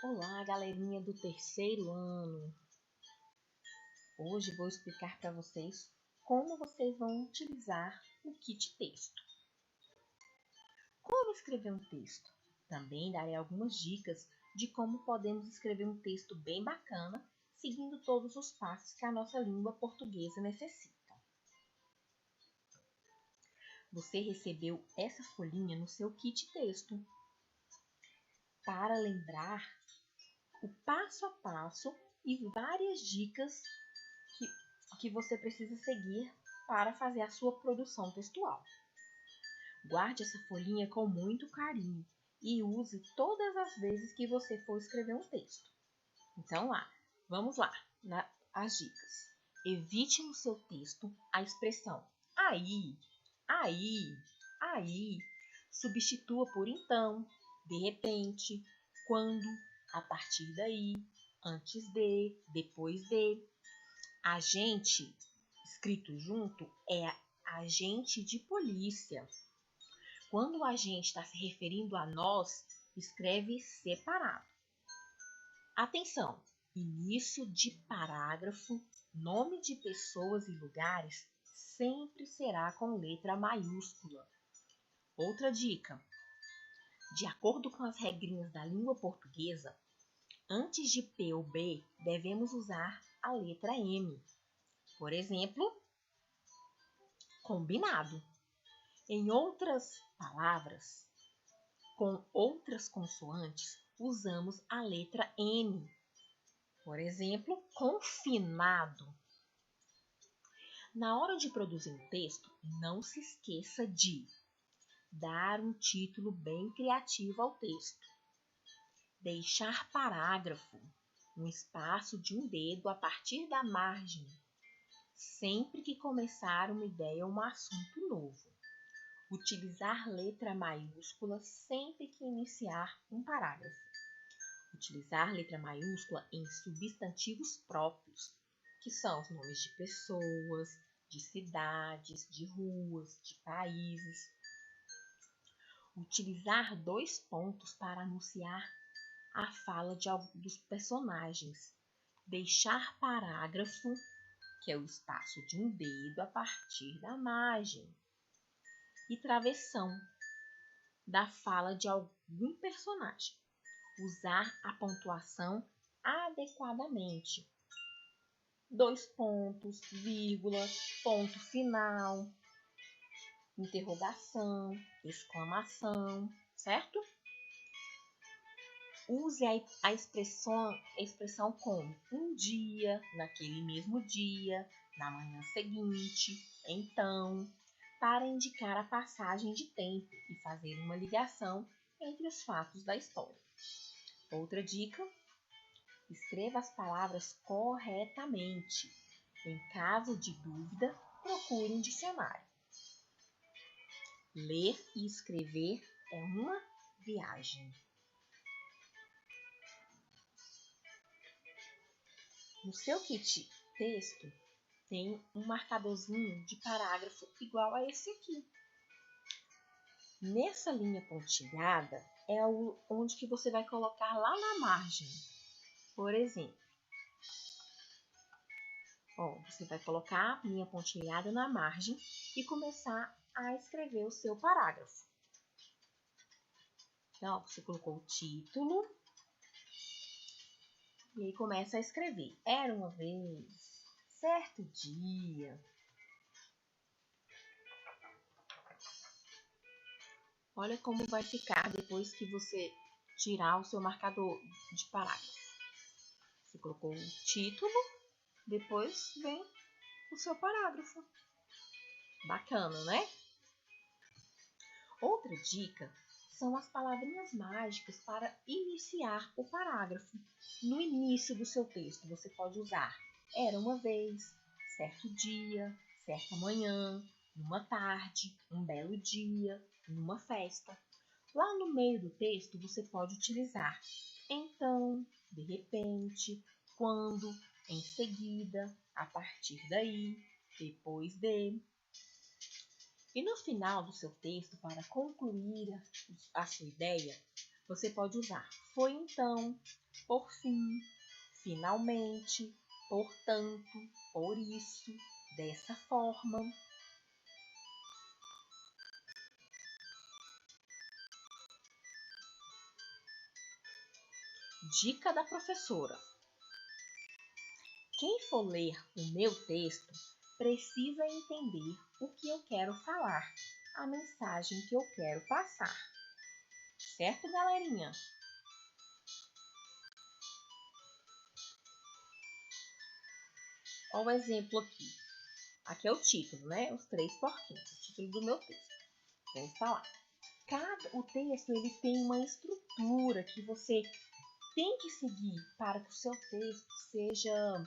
Olá, galerinha do terceiro ano! Hoje vou explicar para vocês como vocês vão utilizar o kit texto. Como escrever um texto? Também darei algumas dicas de como podemos escrever um texto bem bacana, seguindo todos os passos que a nossa língua portuguesa necessita. Você recebeu essa folhinha no seu kit texto. Para lembrar o passo a passo e várias dicas que você precisa seguir para fazer a sua produção textual. Guarde essa folhinha com muito carinho e use todas as vezes que você for escrever um texto. Então vamos lá, as dicas. Evite no seu texto a expressão aí, aí, aí. Substitua por então, de repente, quando, a partir daí, antes de, depois de. Agente, escrito junto, é agente de polícia. Quando o agente está se referindo a nós, escreve separado. Atenção! Início de parágrafo, nome de pessoas e lugares sempre será com letra maiúscula. Outra dica: de acordo com as regrinhas da língua portuguesa, antes de P ou B, devemos usar a letra M. Por exemplo, combinado. Em outras palavras, com outras consoantes, usamos a letra N. Por exemplo, confinado. Na hora de produzir um texto, não se esqueça de dar um título bem criativo ao texto, deixar parágrafo, um espaço de um dedo a partir da margem, sempre que começar uma ideia ou um assunto novo. Utilizar letra maiúscula sempre que iniciar um parágrafo. Utilizar letra maiúscula em substantivos próprios, que são os nomes de pessoas, de cidades, de ruas, de países. Utilizar 2 pontos para anunciar a fala dos personagens. Deixar parágrafo, que é o espaço de um dedo a partir da margem. E travessão, da fala de algum personagem. Usar a pontuação adequadamente. 2 pontos, vírgula, ponto final, interrogação, exclamação, certo? Use a expressão como um dia, naquele mesmo dia, na manhã seguinte, então, para indicar a passagem de tempo e fazer uma ligação entre os fatos da história. Outra dica: escreva as palavras corretamente. Em caso de dúvida, procure um dicionário. Ler e escrever é uma viagem. No seu kit texto, tem um marcadorzinho de parágrafo igual a esse aqui. Nessa linha pontilhada é onde que você vai colocar lá na margem. Por exemplo, você vai colocar a linha pontilhada na margem e começar a escrever o seu parágrafo. Então, você colocou o título e aí começa a escrever. Era uma vez, certo dia. Olha como vai ficar depois que você tirar o seu marcador de parágrafo. Você colocou o título, depois vem o seu parágrafo. Bacana, né? Outra dica são as palavrinhas mágicas para iniciar o parágrafo. No início do seu texto, você pode usar era uma vez, certo dia, certa manhã, uma tarde, um belo dia, numa festa. Lá no meio do texto, você pode utilizar então, de repente, quando, em seguida, a partir daí, depois de. E no final do seu texto, para concluir a sua ideia, Você pode usar foi então, por fim, finalmente, portanto, por isso, dessa forma. Dica da professora: quem for ler o meu texto precisa entender o que eu quero falar, a mensagem que eu quero passar. Certo, galerinha? Olha o exemplo aqui. Aqui é o título, né? Os 3 porquinhos. O título do meu texto. Vamos falar. O texto ele tem uma estrutura que você tem que seguir para que o seu texto seja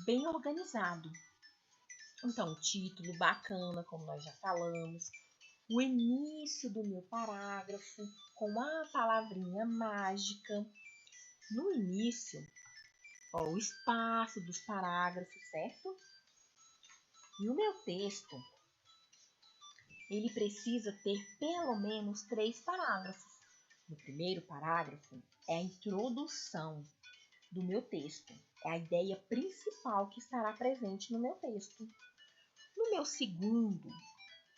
bem organizado. Então, título bacana, como nós já falamos. O início do meu parágrafo com a palavrinha mágica. No início, o espaço dos parágrafos, certo? E o meu texto, ele precisa ter pelo menos 3 parágrafos. No primeiro parágrafo é a introdução do meu texto. É a ideia principal que estará presente no meu texto. No meu segundo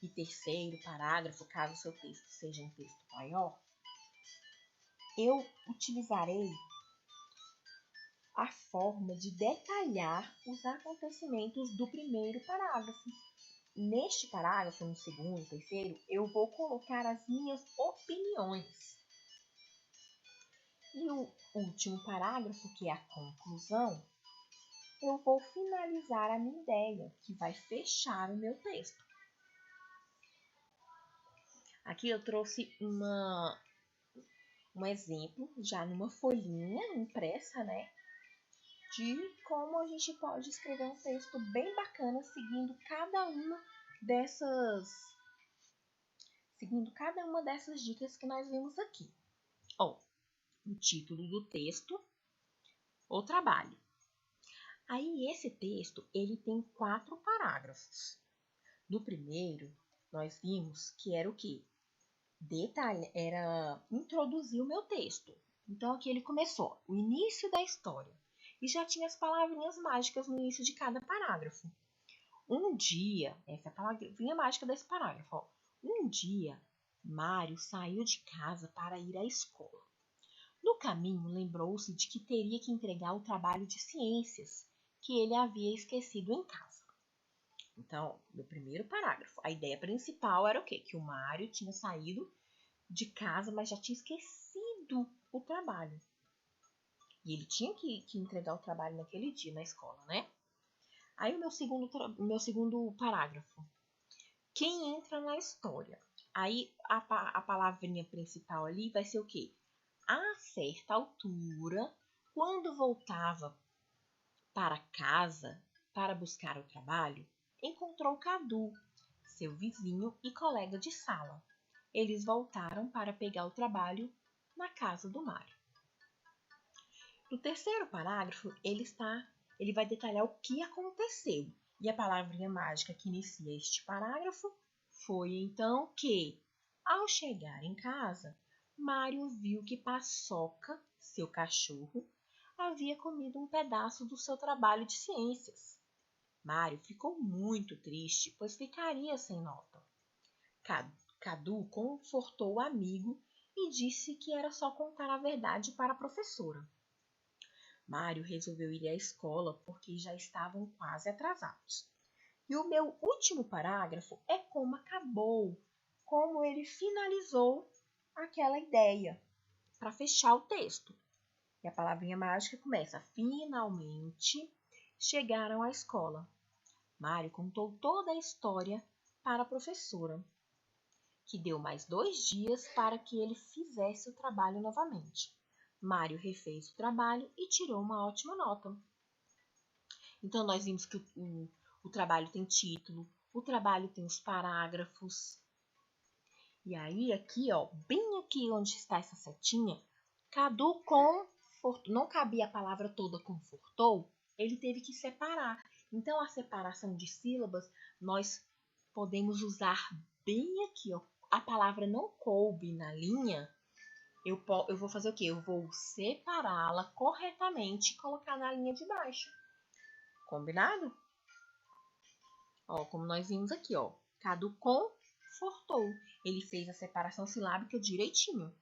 e terceiro parágrafo, caso o seu texto seja um texto maior, eu utilizarei a forma de detalhar os acontecimentos do primeiro parágrafo. Neste parágrafo, no segundo, terceiro, eu vou colocar as minhas opiniões. E o último parágrafo, que é a conclusão, eu vou finalizar a minha ideia, que vai fechar o meu texto. Aqui eu trouxe um exemplo, já numa folhinha impressa, né? De como a gente pode escrever um texto bem bacana, seguindo cada uma dessas dicas que nós vimos aqui. Ó, o título do texto, o trabalho. Aí esse texto, ele tem 4 parágrafos. No primeiro, nós vimos que era o quê? Era introduzir o meu texto. Então aqui ele começou, o início da história. E já tinha as palavrinhas mágicas no início de cada parágrafo. Um dia, essa é a palavrinha mágica desse parágrafo. Ó. Um dia, Mário saiu de casa para ir à escola. No caminho, lembrou-se de que teria que entregar o trabalho de ciências que ele havia esquecido em casa. Então, no primeiro parágrafo, a ideia principal era o quê? Que o Mário tinha saído de casa, mas já tinha esquecido o trabalho. E ele tinha que entregar o trabalho naquele dia na escola, né? Aí o meu segundo parágrafo. Quem entra na história? Aí a palavrinha principal ali vai ser o quê? A certa altura, quando voltava para casa para buscar o trabalho, encontrou Cadu, seu vizinho e colega de sala. Eles voltaram para pegar o trabalho na casa do Mário. No terceiro parágrafo, ele vai detalhar o que aconteceu. E a palavrinha mágica que inicia este parágrafo foi então que, ao chegar em casa, Mário viu que Paçoca, seu cachorro, havia comido um pedaço do seu trabalho de ciências. Mário ficou muito triste, pois ficaria sem nota. Cadu confortou o amigo e disse que era só contar a verdade para a professora. Mário resolveu ir à escola porque já estavam quase atrasados. E o meu último parágrafo é como acabou, como ele finalizou aquela ideia para fechar o texto. E a palavrinha mágica começa: finalmente chegaram à escola. Mário contou toda a história para a professora, que deu mais 2 dias para que ele fizesse o trabalho novamente. Mário refez o trabalho e tirou uma ótima nota. Então, nós vimos que o trabalho tem título, o trabalho tem os parágrafos. E aí, aqui, ó, bem aqui onde está essa setinha, Cadu confortou, não cabia a palavra toda confortou, ele teve que separar. Então, a separação de sílabas, nós podemos usar bem aqui, ó. A palavra não coube na linha, eu vou fazer o quê? Eu vou separá-la corretamente e colocar na linha de baixo. Combinado? Ó, como nós vimos aqui, ó. Cadu confortou. Ele fez a separação silábica direitinho.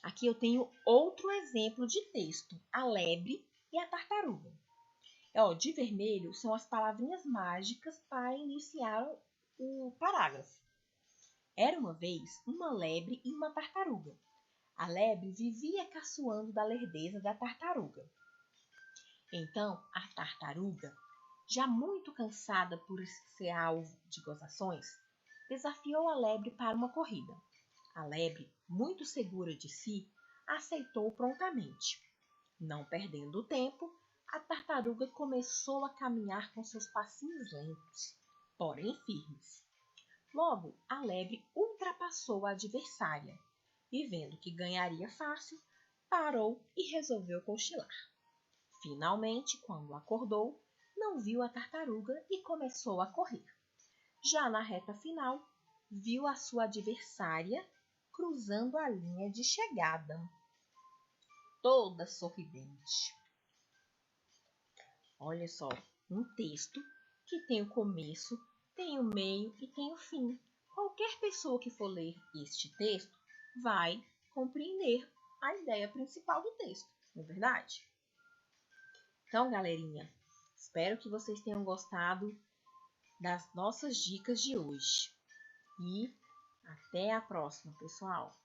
Aqui eu tenho outro exemplo de texto. A lebre e a tartaruga. Ó, de vermelho são as palavrinhas mágicas para iniciar o parágrafo. Era uma vez uma lebre e uma tartaruga. A lebre vivia caçoando da lerdeza da tartaruga. Então, a tartaruga, já muito cansada por ser alvo de gozações, desafiou a lebre para uma corrida. A lebre, muito segura de si, aceitou prontamente. Não perdendo tempo, a tartaruga começou a caminhar com seus passinhos lentos, porém firmes. Logo, a lebre ultrapassou a adversária e, vendo que ganharia fácil, parou e resolveu cochilar. Finalmente, quando acordou, não viu a tartaruga e começou a correr. Já na reta final, viu a sua adversária cruzando a linha de chegada, toda sorridente. Olha só, um texto que tem o começo, tem o meio e tem o fim. Qualquer pessoa que for ler este texto vai compreender a ideia principal do texto, não é verdade? Então, galerinha, espero que vocês tenham gostado das nossas dicas de hoje. E até a próxima, pessoal!